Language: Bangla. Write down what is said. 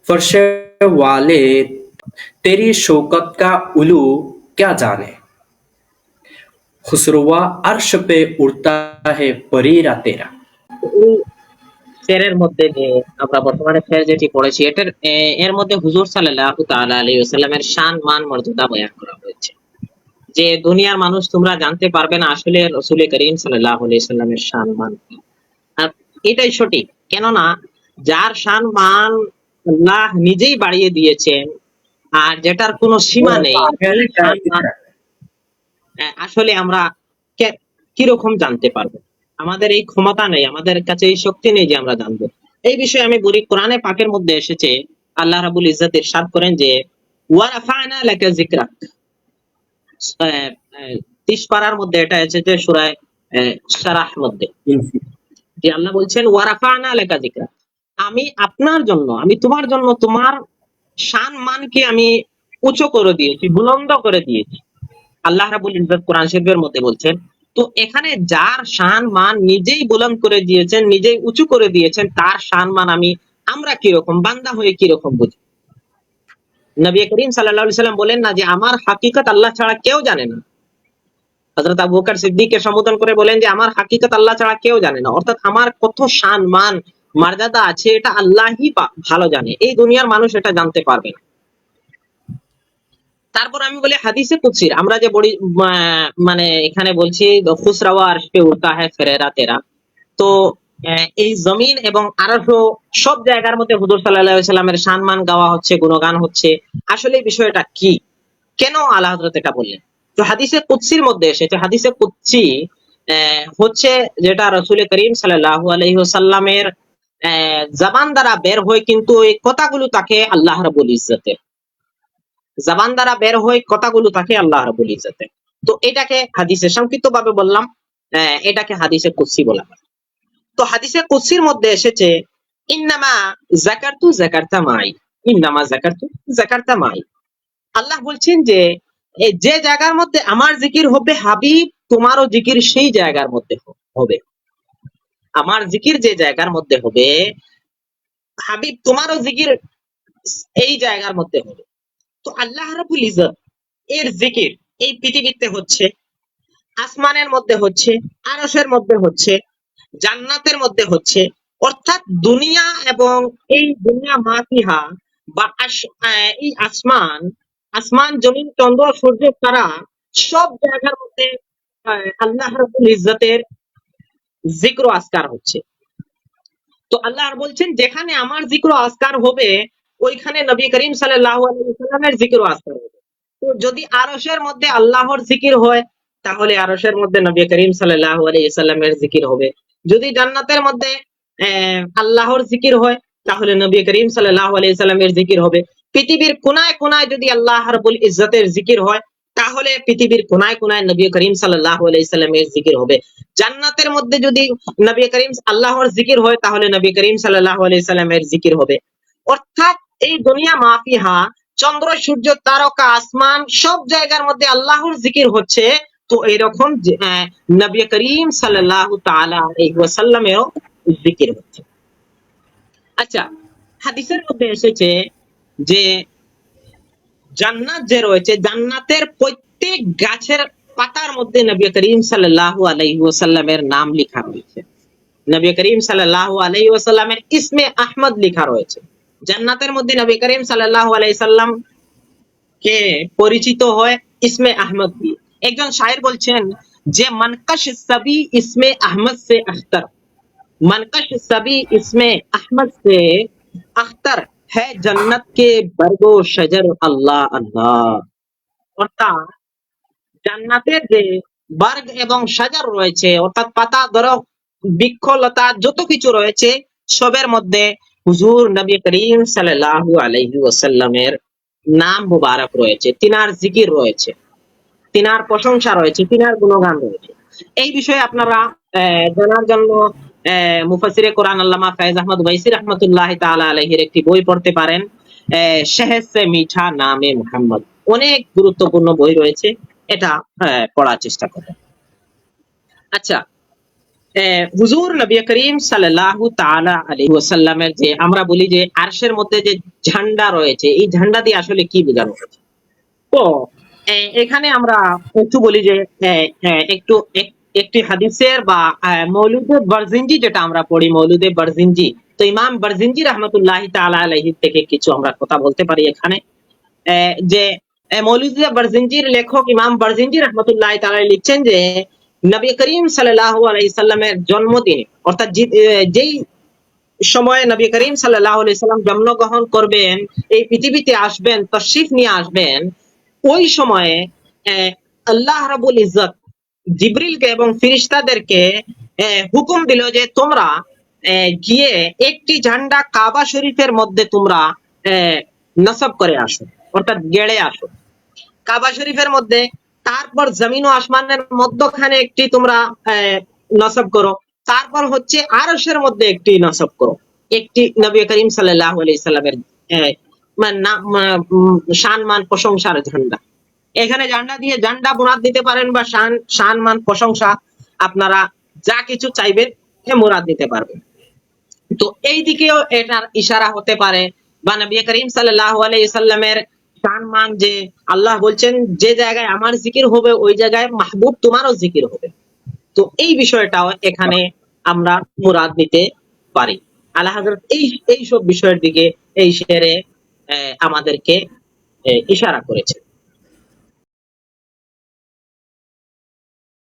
फर्श वाले तेरी शौकत का उलू क्या जाने, खुसरवा अर्श पे उड़ता है परीरा तेरा। এই ফেরের মধ্যে যে আমরা বর্তমানে ফের যেটি পড়েছি এর মধ্যে হুজুর সাল্লাল্লাহু তাআলা আলাইহি ওয়াসাল্লামের শান মান মর্যাদা বয়ান করা হয়েছে, যে দুনিয়ার মানুষ তোমরা জানতে পারবে না আসলে রাসূল করিম সাল্লাল্লাহু আলাইহি ওয়াসাল্লামের শান মান কি। আর এটাই সঠিক, কেননা যার শান মান আল্লাহ নিজেই বাড়িয়ে দিয়েছেন আর যেটার কোনো সীমা নেই, এই শান মান আসলে আমরা কিরকম জানতে পারবো? আমাদের এই ক্ষমতা নেই, আমাদের কাছে এই শক্তি নেই যে আমরা জানবো। এই বিষয়ে আমি বলি, কোরআনে পাকের মধ্যে এসেছে আল্লাহ রাব্বুল ইজ্জত ইরশাদ করেন যে ওয়া রাফা'না লাকা যিকরাক। 30 পারার মধ্যে এটা এসেছে সূরা শারাহ মধ্যে, যে আল্লাহ বলছেন ওয়া রাফা'না লাকা যিকরাক, আমি আপনার জন্য, আমি তোমার জন্য তোমার শান মানকে আমি উঁচু করে দিয়েছি, বুলন্দ করে দিয়েছি। আল্লাহ রাব্বুল ইজ্জত কোরআন শরীফের মধ্যে বলছেন। তো এখানে যার শান মান নিজেই বুলন্দ করে দিয়েছেন, নিজেই উঁচু করে দিয়েছেন, তার শান মান আমরা কিরকম বান্দা হয়ে কিরকম বুঝি? নবী করিম সাল্লাল্লাহু আলাইহি সাল্লাম বলেন না যে আমার হাকিকত আল্লাহ ছাড়া কেউ জানে না। হযরত আবু বকর সিদ্দিককে সম্বোধন করে বলেন যে আমার হাকিকত আল্লাহ ছাড়া কেউ জানে না, অর্থাৎ আমার কত শান মান মর্যাদা আছে এটা আল্লাহই ভালো জানে, এই দুনিয়ার মানুষ এটা জানতে পারবে না। তারপর আমি বলি হাদিসে কুদসির, আমরা যে বড়ি মানে এখানে বলছি খুসরাওয়া আরশ পে উড়তা হ্যায় ফেরেরা তেরা, তো এই জমিন এবং আরশ সব জায়গার মধ্যে হুজুর সাল্লাল্লাহু আলাইহি ওয়াসাল্লামের সম্মান গাওয়া হচ্ছে, গুণগান হচ্ছে। আসলে এই বিষয়টা কি, কেন আল্লাহ হযরত এটা বললেন? তো হাদিসে কুদসির মধ্যে এসেছে, হাদিসে কুদসি হচ্ছে যেটা রাসূল করিম সাল্লাল্লাহু আলাইহি ওয়াসাল্লামের জবান দ্বারা বের হয়, কিন্তু এই কথাগুলো তাকে আল্লাহ রাব্বুল ইজ্জতের জবান দ্বারা বের হয়, কথাগুলো তাকে আল্লাহ রাব্বুল ইজ্জতের। তো এটাকে হাদিসে সংক্ষিপ্ত ভাবে বললাম, এটাকে হাদিসে কুদসি বলা হয়। তো হাদিসে কুদসির মধ্যে এসেছে ইন্নামা যাকারতু যাকারতা মাই, ইন্নামা যাকারতু যাকারতা মাই। আল্লাহ বলছেন যে যে জায়গার মধ্যে আমার জিকির হবে হাবিব, তোমারও জিকির সেই জায়গার মধ্যে হবে। আমার জিকির যে জায়গার মধ্যে হবে হাবিব, তোমারও জিকির এই জায়গার মধ্যে হবে। তো আল্লাহ রাব্বুল ইজ্জত এর জিকির এই পৃথিবীতে হচ্ছে, আসমানের মধ্যে হচ্ছে, আরশের মধ্যে হচ্ছে, জান্নাতের মধ্যে হচ্ছে, অর্থাৎ দুনিয়া এবং এই দুনিয়া মাফিহা বা এই আসমান জমিন চন্দ্র সূর্য তারা সব জায়গার মধ্যে আল্লাহ রাব্বুল ইজ্জতের জিক্র আজকার হচ্ছে। তো আল্লাহ বলছেন যেখানে আমার জিক্র আজকার হবে ওইখানে নবী করিম সাল্লাল্লাহু আলাইহি ওয়াসাল্লামের জিক্র আজকার হবে। তো যদি আরশের মধ্যে আল্লাহর জিকির হয় তাহলে আরশের মধ্যে নবী করিম সাল্লাল্লাহু আলাইহি ওয়াসাল্লামের জিকির হবে। যদি জান্নাতের মধ্যে আল্লাহর জিকির হয় তাহলে নবী করিম সাল্লাল্লাহু আলাইহি ওয়াসাল্লামের জিকির হবে। পৃথিবীর কোনায় কোনায় যদি আল্লাহ রাব্বুল ইজ্জতের জিকির হয় তাহলে পৃথিবীর কোনায় কোনায় নবী করিম সাল্লাল্লাহু আলাইহি ওয়াসাল্লামের জিকির হবে। জান্নাতের মধ্যে যদি নবী করিম আল্লাহর জিকির হয় তাহলে নবী করিম সাল্লাল্লাহু আলাইহি ওয়াসাল্লামের জিকির হবে। অর্থাৎ এই দুনিয়া মাফিহা চন্দ্র সূর্য তারকা আসমান সব জায়গার মধ্যে আল্লাহর জিকির হচ্ছে। তো এরকম নবী করিম সাল্লাল্লাহু তাআলা আলাইহি ওয়াসাল্লামেরও জিকির হচ্ছে। আচ্ছা, হাদিসের মধ্যে এসেছে যে জান্নাত যে রয়েছে, জান্নাতের প্রত্যেক গাছের পাতার মধ্যে নবী করিম সাল্লাল্লাহু আলাইহি ওয়াসাল্লামের নাম লেখা রয়েছে, নবী করিম সাল্লাল্লাহু আলাইহি ওয়াসাল্লামের ইসমে আহমদ লেখা রয়েছে। জান্নাতের মধ্যে নবী করিম সাল্লাল্লাহু আলাইহি সাল্লাম কে পরিচিত হয় ইসমে আহমদ দিয়ে। একজন শায়ের বলছেন যে মানকাশ সবি ইসমে আহমদ সে আখতার, मनकश सभी इसमें अहमद से अख्तर है जन्नत के बरगो शजर আল্লাহ আল্লাহ। অর্থাৎ জান্নাতের যে বার্গ এবং শাজার রয়েছে, অর্থাৎ পাতা দরখ বৃক্ষলতা যত কিছু রয়েছে সবের মধ্যে হুজুর নবী করিম সাল্লাল্লাহু আলাইহি ওয়াসাল্লামের নাম মুবারক রয়েছে, তিনার জিকির রয়েছে, তিনার প্রশংসা রয়েছে, তিনার গুণগান রয়েছে। এই বিষয়ে আপনারা জানার জন্য মুফাসসিরে কোরআন আল্লামা ফয়েজ আহমদ ওয়াইসি রাহমাতুল্লাহি তাআলা আলাইহির একটি বই পড়তে পারেন, শহর সে মিঠা নামে মুহাম্মদ। অনেক গুরুত্বপূর্ণ বই রয়েছে, এটা পড়ার চেষ্টা করবেন। আচ্ছা, হুজুর নবী করিম সাল্লাল্লাহু তাআলা আলাইহি ওয়াসাল্লামের যে আমরা বলি যে আরশের মধ্যে যে ঝান্ডা রয়েছে, এই ঝান্ডা দিয়ে আসলে কি বোঝানো হয়েছে? তো এখানে আমরা একটু বলি যে একটি হাদিসের বা মৌলুদে বারজিনজি যেটা আমরা পড়ি, মৌলুদে বারজিনজি, তো ইমাম বারজিনজি রহমতুল্লাহি তাআলা আলাইহি থেকে কিছু আমরা কথা বলতে পারি এখানে। যে মৌলুদে বারজিনজির লেখক ইমাম বারজিনজি রহমতুল্লাহি তাআলা লিখছেন যে নবী করিম সাল্লাল্লাহু আলাইহি সাল্লামের জন্মদিনে, অর্থাৎ যেই সময়ে নবী করিম সাল্লাল্লাহু আলাইহি সাল্লাম জন্মগ্রহণ করবেন, এই পৃথিবীতে আসবেন, তশরিফ নিয়ে আসবেন, ওই সময়ে আল্লাহ রাব্বুল ইজ্জত জিবরিলকে এবং ফেরেশতাদেরকে হুকুম দিল যে তোমরা গিয়ে একটি ঝান্ডা কাবা শরীফের মধ্যে তোমরা নসব করে আসো, অর্থাৎ গেড়ে আসো কাবা শরীফের মধ্যে। তারপর জমিন ও আসমানের মধ্যখানে একটি তোমরা নসব করো। তারপর হচ্ছে আরশের মধ্যে একটি নসব করো, একটি নবী করিম সাল্লাল্লাহু আলাইহি সাল্লামের শান মান প্রশংসার ঝান্ডা। এখানে ঝান্ডা দিয়ে ঝান্ডা মুরাদ দিতে পারেন, বা শান মান প্রশংসা, আপনারা যা কিছু চাইবেন মুরাদ দিতে পারবেন। তো এই দিকেও এটার ইশারা হতে পারে, বা নবী করিম সাল্লাল্লাহু আলাইহি সাল্লামের শান মান, যে আল্লাহ বলছেন যে জায়গায় আমার জিকির হবে ওই জায়গায় মাহবুব তোমারও জিকির হবে। তো এই বিষয়টাও এখানে আমরা মুরাদ নিতে পারি। আল্লাহ হযরত এই সব বিষয়ের দিকে এই শেরে আমাদেরকে ইশারা করেছে।